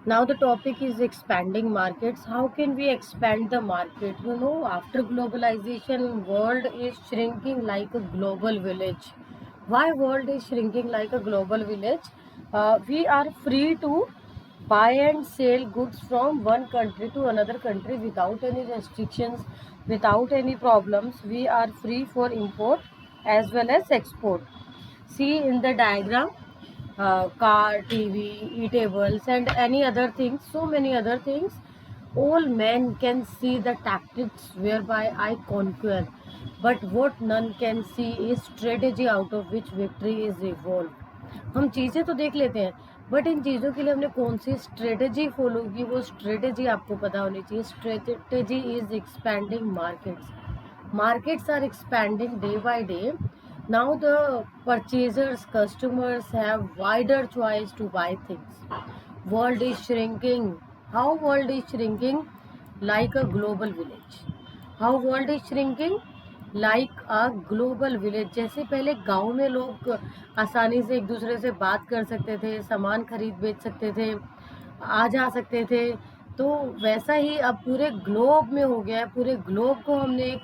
Now the topic is expanding markets. How can we expand the market? After globalization, world is shrinking like a global village. Why world is shrinking like a global village? We are free to buy and sell goods from one country to another country without any restrictions, without any problems. We are free for import as well as export. See in the diagram, car, TV, eatables, and any other things, so many other things. All men can see the tactics whereby I conquer, but what none can see is strategy out of which victory is evolved. हम चीज़ें तो देख लेते हैं, but in चीज़ों के लिए हमने कौन सी स्ट्रेटेजी फॉलो की, वो स्ट्रेटेजी आपको पता होनी चाहिए. Strategy is expanding markets. Markets are expanding day by day. Now the purchasers, customers have wider choice to buy things. World is shrinking. How world is shrinking? Like a global village. How world is shrinking? Like a global village. जैसे पहले गांव में लोग आसानी से एक दूसरे से बात कर सकते थे, सामान खरीद बेच सकते थे, आ जा सकते थे, तो वैसा ही अब पूरे ग्लोब में हो गया है. पूरे ग्लोब को हमने एक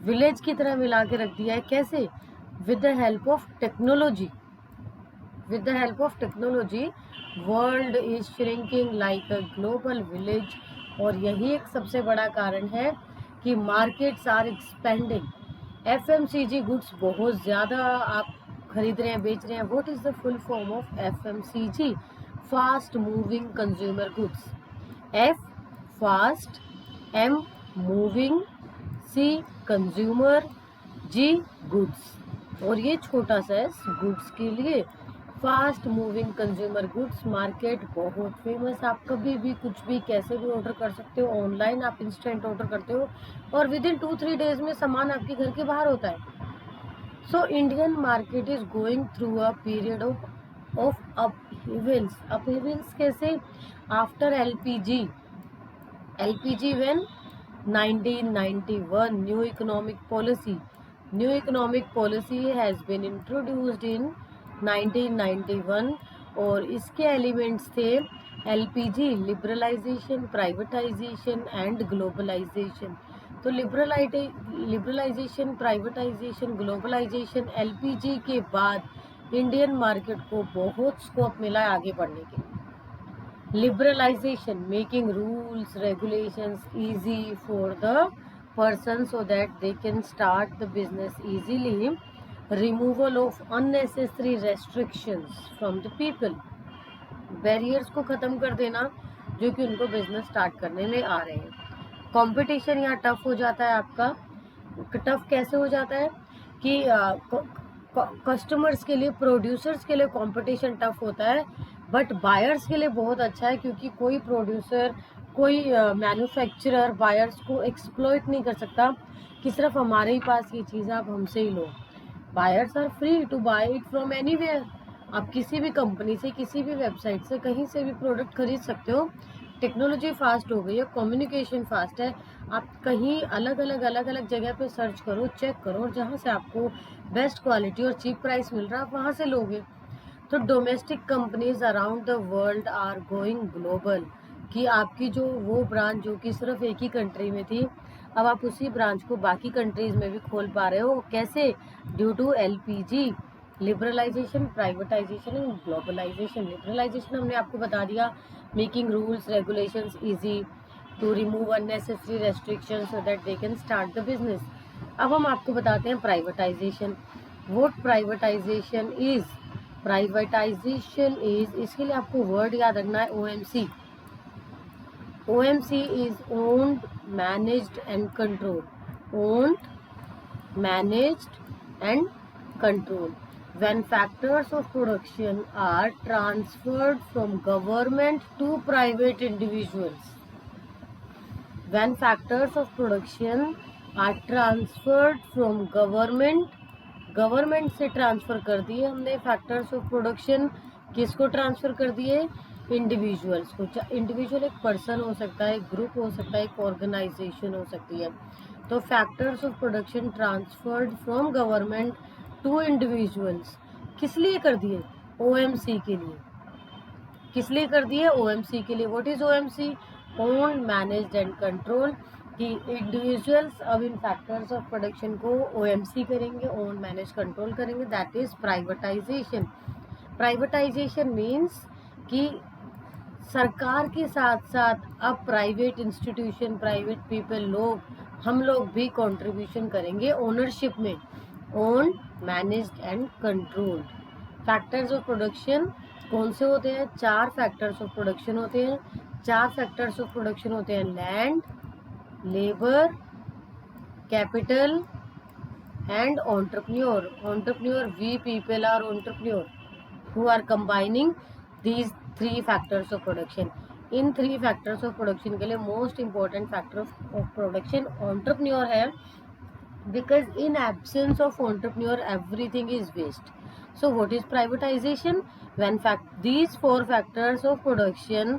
विलेज की तरह मिला के रख दिया है. कैसे? With the help of technology. With the help of technology world is shrinking like a global village. और यही एक सबसे बड़ा कारण है कि markets are expanding. FMCG goods बहुत ज़्यादा आप खरीद रहे हैं, बेच रहे हैं. What is the full form of FMCG? Fast moving consumer goods. F fast, M moving, C consumer, G goods. और ये छोटा सा है गुड्स के लिए. Fast moving consumer goods market बहुत फेमस. आप कभी भी कुछ भी कैसे भी ऑर्डर कर सकते हो. ऑनलाइन आप इंस्टेंट ऑर्डर करते हो और विद इन 2-3 डेज में सामान आपके घर के बाहर होता है. So Indian market is going through a period of upheavals. Upheavals कैसे? After LPG when 1991 new economic policy has been introduced in 1991. और इसके एलिमेंट्स थे LPG, liberalisation, privatisation and globalisation. तो लिबरलाइजेशन, प्राइवेटाइजेशन, ग्लोबलाइजेशन, LPG के बाद Indian market को बहुत scope मिला है आगे बढ़ने के. Liberalization, making rules, regulations easy for the person so that they can start the business easily. Removal of unnecessary restrictions from the people. Barriers को ख़त्म कर देना जो कि उनको बिजनेस स्टार्ट करने में आ रहे हैं. कंपटीशन यहाँ टफ हो जाता है आपका. टफ कैसे हो जाता है कि कस्टमर्स के लिए, प्रोड्यूसर्स के लिए कंपटीशन टफ होता है, बट बायर्स के लिए बहुत अच्छा है क्योंकि कोई प्रोड्यूसर, कोई मैन्युफैक्चरर बायर्स को एक्सप्लॉइट नहीं कर सकता कि सिर्फ हमारे ही पास ये चीज़ आप हमसे ही लो. Buyers are free to buy it from anywhere. आप किसी भी कंपनी से, किसी भी वेबसाइट से, कहीं से भी प्रोडक्ट खरीद सकते हो. टेक्नोलॉजी फास्ट हो गई है, कम्युनिकेशन फास्ट है. आप कहीं अलग अलग जगह पे सर्च करो, चेक करो, और जहाँ से आपको बेस्ट क्वालिटी और चीप प्राइस मिल रहा है आप वहाँ से लोगे. तो domestic companies around the world are going global. कि आपकी जो वो ब्रांच जो कि सिर्फ एक ही कंट्री में थी, अब आप उसी ब्रांच को बाकी कंट्रीज में भी खोल पा रहे हो. कैसे? Due to LPG, liberalisation, privatisation and globalisation. Liberalisation हमने आपको बता दिया, making rules regulations easy to remove unnecessary restriction so that they can start the business. अब हम आपको बताते हैं privatisation. What privatisation is? Privatisation is, इसके लिए आपको वर्ड याद रखना है, OMC. OMC is owned, managed and control. Owned, managed and control. When factors of production are transferred from government to private individuals. When factors of production are transferred from government से transfer कर दिए हमने factors of production. किसको transfer कर दिए? Individuals को. Individual एक person हो सकता है, एक ग्रुप हो सकता है, एक ऑर्गेनाइजेशन हो सकती है. तो factors of production transferred from government to individuals. किस लिए कर दिए? OMC के लिए. किस लिए कर दी है? ओएमसी के लिए। What is OMC? Own, managed and control. कि इंडिविजुअल्स अब इन फैक्टर्स ऑफ प्रोडक्शन को ओएमसी करेंगे, ओन, मैनेज, कंट्रोल करेंगे, that is privatisation. Privatisation means कि सरकार के साथ साथ अब प्राइवेट इंस्टीट्यूशन, प्राइवेट पीपल, लोग, हम लोग भी कंट्रीब्यूशन करेंगे ओनरशिप में। Own, managed and controlled. Factors of production कौन से होते हैं? 4 फैक्टर्स ऑफ प्रोडक्शन होते हैं। 4 फैक्टर्स ऑफ प्रोडक्शन होते हैं: land, labour, capital and entrepreneur. Entrepreneur, we people are entrepreneur who are combining these 3 factors of production. इन 3 factors of production के लिए most important factor of production entrepreneur है, because in absence of entrepreneur everything is waste. So what is privatization? When these 4 factors of production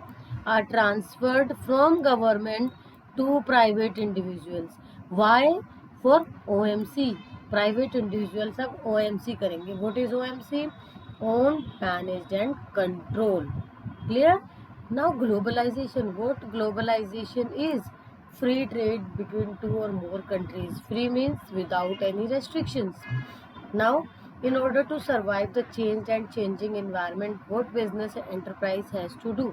are transferred from government to private individuals. Why? For OMC. Private individuals अब OMC करेंगे. What is OMC? Own, managed and control. Clear? Now globalization. What globalization is? Free trade between 2 or more countries. Free means without any restrictions. Now, in order to survive the changed and changing environment, what business enterprise has to do?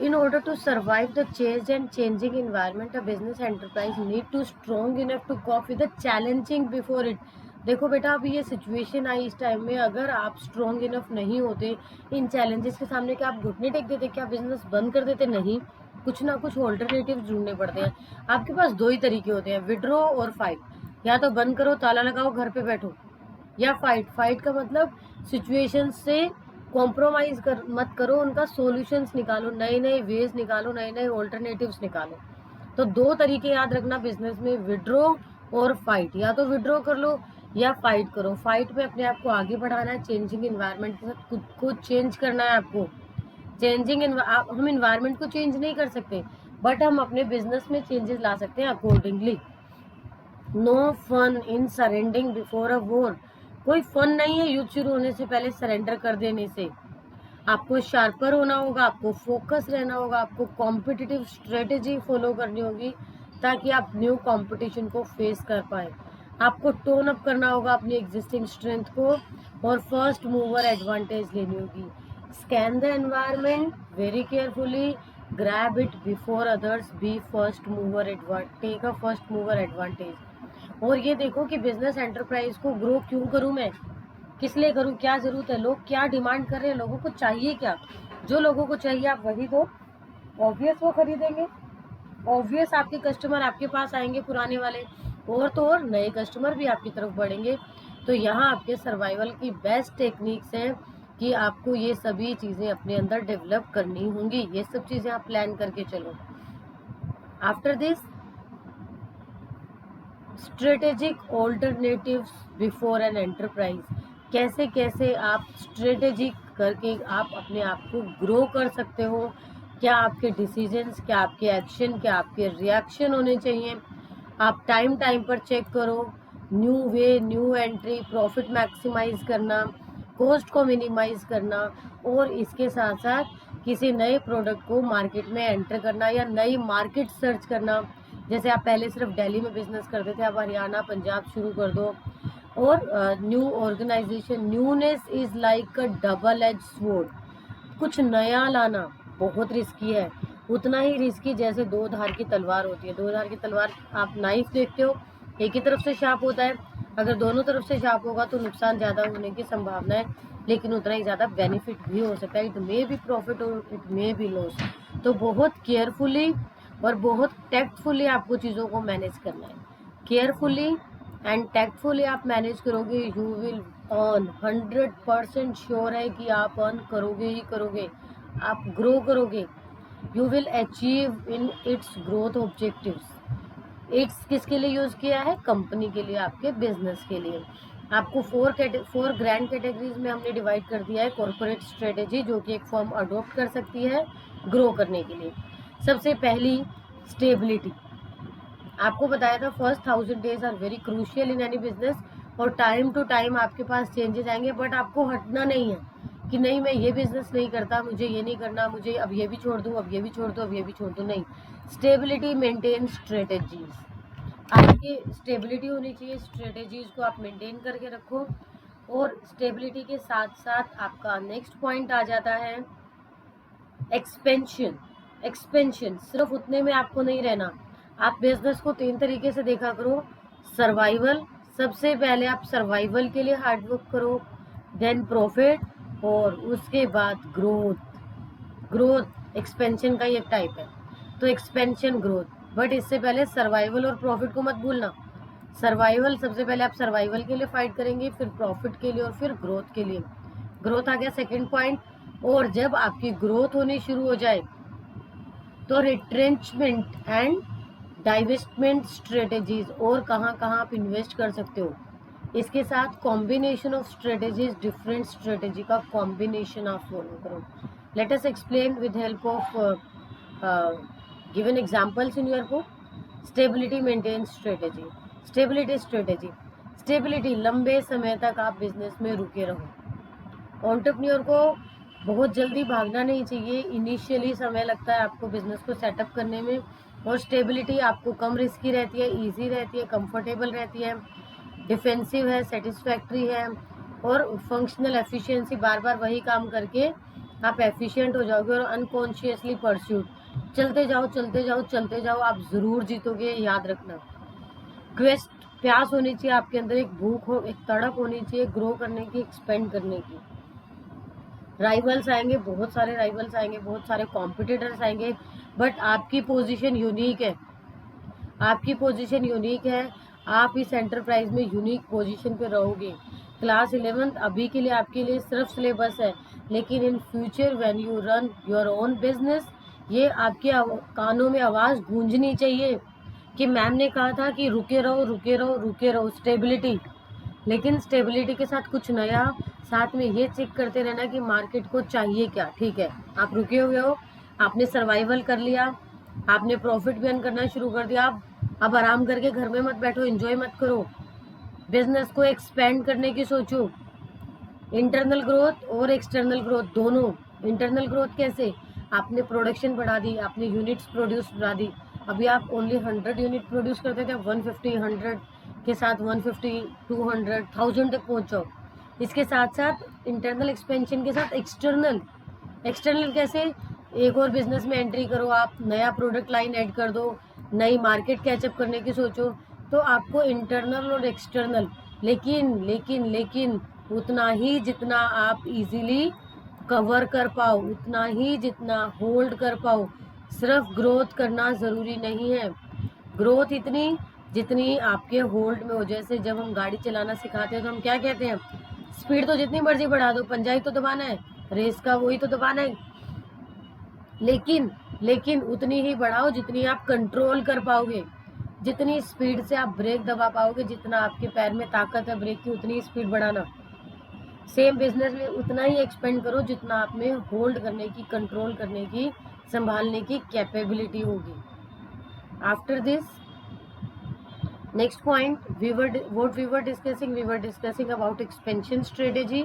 In order to survive the changed and changing environment, a business enterprise need to strong enough to cope with the challenging before it. देखो बेटा, अब ये situation आई इस time में, अगर आप strong enough नहीं होते इन चैलेंजेस के सामने, क्या आप घुटने टेक देते? क्या बिजनेस बंद कर देते? नहीं, कुछ ना कुछ ऑल्टरनेटिव ढूंढने पड़ते हैं। आपके पास 2 ही तरीके होते हैं, विड्रॉ और फाइट। या तो बंद करो, ताला लगाओ, घर पे बैठो, या फाइट। फाइट का मतलब सिचुएशन से कॉम्प्रोमाइज मत करो, उनका सॉल्यूशंस निकालो, नए नए वेज निकालो, नए नए ऑल्टरनेटिव्स निकालो। तो 2 तरीके याद रखना बिजनेस में, विड्रॉ और फाइट। या तो विड्रॉ कर लो या फाइट करो। फाइट में अपने आप को आगे बढ़ाना है, चेंजिंग इन्वायरमेंट के साथ खुद को चेंज करना है आपको। हम इन्वायरमेंट को चेंज नहीं कर सकते, बट हम अपने बिजनेस में चेंजेस ला सकते हैं accordingly. No fun in surrendering before a war. कोई फन नहीं है युद्ध शुरू होने से पहले सरेंडर कर देने से। आपको शार्पर होना होगा, आपको फोकस रहना होगा, आपको कॉम्पिटिटिव स्ट्रेटेजी फॉलो करनी होगी ताकि आप न्यू कंपटीशन को फेस कर पाए। आपको टोन अप करना होगा अपनी एग्जिस्टिंग स्ट्रेंथ को, और फर्स्ट मूवर एडवांटेज लेनी होगी। Scan the environment very carefully, grab it before others, be first mover advantage, take a first mover advantage. और ये देखो कि बिजनेस एंटरप्राइज को ग्रो क्यों करूं मैं, किस लिए करूं, क्या जरूरत है, लोग क्या डिमांड कर रहे हैं, लोगों को चाहिए क्या। जो लोगों को चाहिए आप वही दो, ऑब्वियस वो खरीदेंगे, ऑब्वियस आपके कस्टमर आपके पास आएंगे पुराने वाले, और तो और नए कस्टमर भी आपकी तरफ बढ़ेंगे। तो यहाँ आपके सर्वाइवल की बेस्ट टेक्निक्स हैं कि आपको ये सभी चीज़ें अपने अंदर डेवलप करनी होंगी। ये सब चीज़ें आप प्लान करके चलो। After this, strategic alternatives before an enterprise. कैसे कैसे आप स्ट्रेटेजिक करके आप अपने आप को ग्रो कर सकते हो, क्या आपके डिसीजंस, क्या आपके एक्शन, क्या आपके रिएक्शन होने चाहिए। आप टाइम टाइम पर चेक करो, new way, new entry, profit maximise करना, कॉस्ट को मिनिमाइज करना, और इसके साथ साथ किसी नए प्रोडक्ट को मार्केट में एंटर करना या नई मार्केट सर्च करना। जैसे आप पहले सिर्फ दिल्ली में बिजनेस करते थे, आप हरियाणा, पंजाब शुरू कर दो। और new organisation, newness is like a double edge sword. कुछ नया लाना बहुत रिस्की है, उतना ही रिस्की जैसे 2 धार की तलवार होती है। 2 धार की तलवार, आप नाइफ देखते हो, एक ही तरफ से शार्प होता है, अगर दोनों तरफ से शार्प होगा तो नुकसान ज़्यादा होने की संभावना है, लेकिन उतना ही ज़्यादा बेनिफिट भी हो सकता है। इट मे बी प्रॉफिट और इट मे बी लॉस। तो बहुत केयरफुली और बहुत टैक्टफुली आपको चीज़ों को मैनेज करना है। केयरफुली एंड टैक्टफुली आप मैनेज करोगे, यू विल अर्न। 100% श्योर है कि आप अर्न करोगे ही करोगे, आप ग्रो करोगे। You will achieve in its growth objectives. It's किसके लिए यूज़ किया है? कंपनी के लिए, आपके बिजनेस के लिए। आपको 4 ग्रैंड कैटेगरीज में हमने डिवाइड कर दिया है कॉर्पोरेट स्ट्रेटेजी, जो कि एक फर्म अडॉप्ट कर सकती है ग्रो करने के लिए। सबसे पहली, स्टेबिलिटी। आपको बताया था first 1000 days are very crucial in any business, और टाइम टू टाइम आपके पास चेंजेस आएंगे, बट आपको हटना नहीं है। कि नहीं मैं ये बिजनेस नहीं करता, मुझे ये नहीं करना, मुझे अब ये भी छोड़ दूँ, अब ये भी छोड़ दूँ, अब ये भी छोड़ दूँ, नहीं। स्टेबिलिटी मेंटेन स्ट्रेटेजीज, आपकी स्टेबिलिटी होनी चाहिए, स्ट्रेटेजीज को आप मेंटेन करके रखो। और स्टेबिलिटी के साथ साथ आपका नेक्स्ट पॉइंट आ जाता है एक्सपेंशन। एक्सपेंशन सिर्फ उतने में आपको नहीं रहना, आप बिजनेस को 3 तरीके से देखा करो। सर्वाइवल, सबसे पहले आप सर्वाइवल के लिए हार्डवर्क करो, देन प्रॉफिट, और उसके बाद ग्रोथ। ग्रोथ एक्सपेंशन का ही एक टाइप है, तो एक्सपेंशन ग्रोथ, बट इससे पहले सर्वाइवल और प्रॉफिट को मत भूलना। सर्वाइवल सबसे पहले आप सर्वाइवल के लिए फाइट करेंगे, फिर प्रॉफिट के लिए, और फिर ग्रोथ के लिए। ग्रोथ आ गया सेकंड पॉइंट। और जब आपकी ग्रोथ होनी शुरू हो जाए तो रिट्रेंचमेंट एंड डाइवेस्टमेंट स्ट्रेटेजीज, और कहाँ कहाँ आप इन्वेस्ट कर सकते हो। इसके साथ combination of strategies, different strategy का कॉम्बिनेशन आप फॉलो करो। Let us explain with help of given examples in your book. Stability maintain strategy. Stability strategy, stability लंबे समय तक आप बिजनेस में रुके रहो। एंटरप्रेन्योर को बहुत जल्दी भागना नहीं चाहिए, इनिशियली समय लगता है आपको बिजनेस को सेटअप करने में, और स्टेबिलिटी आपको कम रिस्की रहती है, इजी रहती है, कंफर्टेबल रहती है, डिफेंसिव है, सेटिस्फैक्ट्री है, और फंक्शनल एफिशिएंसी, बार बार वही काम करके आप एफिशिएंट हो जाओगे, और अनकॉन्शियसली परस्यूट, चलते जाओ चलते जाओ चलते जाओ, आप जरूर जीतोगे, याद रखना। क्वेस्ट, प्यास होनी चाहिए आपके अंदर, एक भूख हो, एक तड़प होनी चाहिए ग्रो करने की, एक्सपेंड करने की। राइवल्स आएंगे, बहुत सारे राइवल्स आएंगे, बहुत सारे कॉम्पिटिटर्स आएंगे, बट आपकी पोजीशन यूनिक है, आपकी पोजीशन यूनिक है, आप इस एंटरप्राइज में यूनिक पोजीशन पे रहोगे। क्लास 11 अभी के लिए आपके लिए सिर्फ सिलेबस है, लेकिन in future when you run your own business, ये आपके कानों में आवाज़ गूंजनी चाहिए कि मैम ने कहा था कि रुके रहो रुके रहो रुके रहो, स्टेबिलिटी। लेकिन स्टेबिलिटी के साथ कुछ नया, साथ में ये चेक करते रहना कि मार्केट को चाहिए क्या। ठीक है, आप रुके हुए हो, आपने सर्वाइवल कर लिया, आपने प्रॉफिट भी अर्न करना शुरू कर दिया, अब आराम करके घर में मत बैठो, एंजॉय मत करो, बिजनेस को एक्सपेंड करने की सोचो। इंटरनल ग्रोथ और एक्सटर्नल ग्रोथ दोनों। इंटरनल ग्रोथ कैसे, आपने प्रोडक्शन बढ़ा दी, आपने यूनिट्स प्रोड्यूस बढ़ा दी, अभी आप ओनली 100 यूनिट प्रोड्यूस करते थे, 150 100 के साथ 150 200 1000 तक पहुंच जाओ। इसके साथ साथ इंटरनल एक्सपेंशन के साथ एक्सटर्नल। एक्सटर्नल कैसे, एक और बिजनेस में एंट्री करो, आप नया प्रोडक्ट लाइन ऐड कर दो, नई मार्केट कैचअप करने की सोचो, तो आपको इंटरनल और एक्सटर्नल, लेकिन लेकिन लेकिन उतना ही जितना आप इजीली कवर कर पाओ, उतना ही जितना होल्ड कर पाओ। सिर्फ ग्रोथ करना ज़रूरी नहीं है, ग्रोथ इतनी जितनी आपके होल्ड में हो। जैसे जब हम गाड़ी चलाना सिखाते हैं तो हम क्या कहते हैं, स्पीड तो जितनी मर्जी बढ़ा दो, पंजा ही तो दबाना है, रेस का वही तो दबाना है, लेकिन लेकिन उतनी ही बढ़ाओ जितनी आप कंट्रोल कर पाओगे। जितनी स्पीड से आप ब्रेक दबा पाओगे, जितना आपके पैर में ताकत है ब्रेक की, उतनी स्पीड बढ़ाना। सेम बिजनेस में उतना ही एक्सपेंड करो जितना आप में होल्ड करने की, कंट्रोल करने की, संभालने की कैपेबिलिटी होगी। After this next point we were discussing about expansion strategy।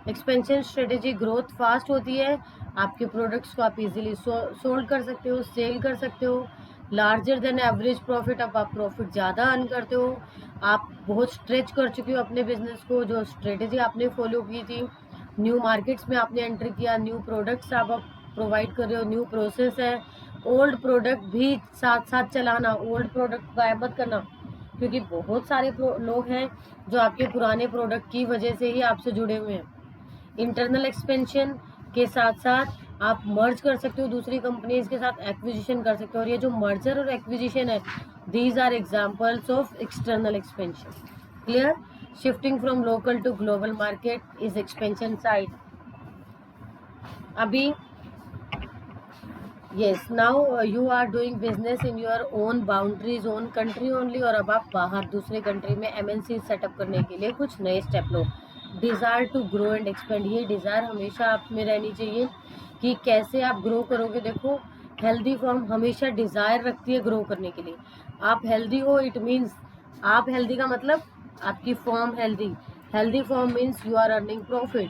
Expansion strategy, growth fast होती है, आपके प्रोडक्ट्स को आप इजीली सोल्ड कर सकते हो, सेल कर सकते हो, लार्जर देन एवरेज प्रॉफिट, अब आप प्रॉफिट ज़्यादा अर्न करते हो, आप बहुत स्ट्रेच कर चुके हो अपने बिजनेस को, जो स्ट्रेटेजी आपने फॉलो की थी, न्यू मार्केट्स में आपने एंटर किया, न्यू प्रोडक्ट्स आप प्रोवाइड कर रहे हो, न्यू प्रोसेस है, ओल्ड प्रोडक्ट भी साथ साथ चलाना, ओल्ड प्रोडक्ट गायब मत करना, क्योंकि बहुत सारे लोग हैं जो आपके पुराने प्रोडक्ट की वजह से ही आपसे जुड़े हुए हैं। इंटरनल एक्सपेंशन के साथ साथ आप मर्ज कर सकते हो दूसरी कंपनीज के साथ, एक्विजिशन कर सकते हो, और ये जो मर्जर और एक्विजिशन है, these are examples of external expansion. Clear, shifting from local to global market is expansion side. अभी yes, now you are doing business in your own boundaries, own country only, और अब आप बाहर दूसरे country में MNC setup करने के लिए कुछ नए स्टेप लो। Desire to grow and expand, ये डिज़ायर हमेशा आप में रहनी चाहिए कि कैसे आप ग्रो करोगे। देखो, हेल्दी फॉर्म हमेशा डिज़ायर रखती है ग्रो करने के लिए। आप हेल्दी हो, इट मीन्स आप हेल्दी का मतलब आपकी form healthy, healthy form means you are earning profit,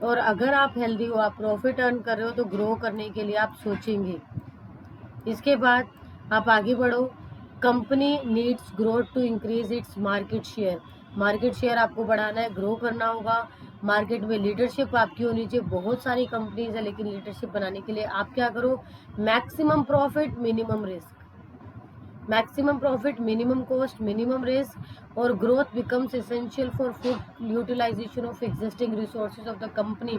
और अगर आप हेल्दी हो, आप प्रॉफिट अर्न कर रहे हो, तो ग्रो करने के लिए आप सोचेंगे। इसके बाद आप आगे बढ़ो। Company needs growth to increase its market share. Market share आपको बढ़ाना है, ग्रो करना होगा। मार्केट में लीडरशिप आपकी होनी चाहिए। बहुत सारी कंपनीज है, लेकिन लीडरशिप बनाने के लिए आप क्या करो, maximum profit minimum risk, maximum profit minimum cost minimum risk, और growth becomes essential for full utilisation of existing resources of the company.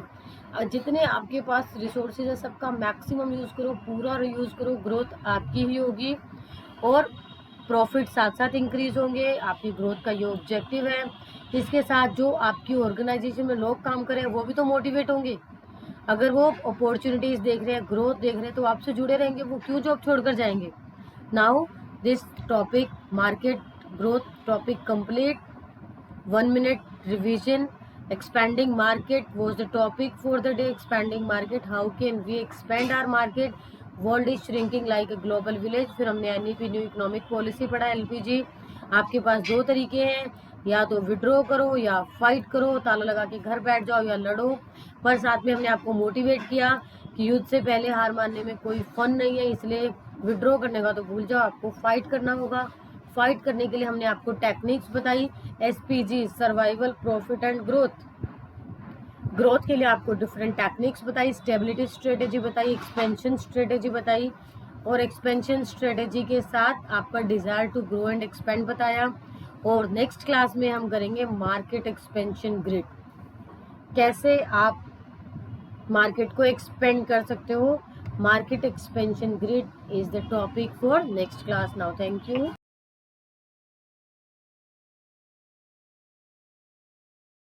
जितने आपके पास रिसोर्सेज है सबका मैक्सिमम यूज़ करो, पूरा यूज़ करो, ग्रोथ आपकी ही होगी और प्रॉफिट साथ साथ इंक्रीज होंगे। आपकी ग्रोथ का ये ऑब्जेक्टिव है। इसके साथ जो आपकी ऑर्गेनाइजेशन में लोग काम करें वो भी तो मोटिवेट होंगे। अगर वो अपॉर्चुनिटीज देख रहे हैं, ग्रोथ देख रहे हैं, तो आपसे जुड़े रहेंगे, वो क्यों जॉब छोड़कर जाएंगे। Now this topic market growth topic complete. 1 minute revision. Expanding market was the topic for the day. Expanding market, how can we expand our market? World is shrinking like a global village. फिर हमने NEP new economic policy पढ़ा। LPG, आपके पास दो तरीके हैं, या तो withdraw करो या फाइट करो, ताला लगा के घर बैठ जाओ या लड़ो। पर साथ में हमने आपको मोटिवेट किया कि युद्ध से पहले हार मानने में कोई फन नहीं है, इसलिए विड्रॉ करने का तो भूल जाओ, आपको फाइट करना होगा। फाइट करने के लिए हमने आपको टेक्निक्स बताई, SPG, survival, profit and growth. Growth के लिए आपको डिफरेंट टेक्निक्स बताई, स्टेबिलिटी स्ट्रेटेजी बताई, एक्सपेंशन स्ट्रेटेजी बताई, और एक्सपेंशन स्ट्रेटेजी के साथ आपका desire to grow and expand बताया। और नेक्स्ट क्लास में हम करेंगे मार्केट एक्सपेंशन ग्रिड, कैसे आप मार्केट को एक्सपेंड कर सकते हो। Market expansion grid is the topic for next class. Now thank you.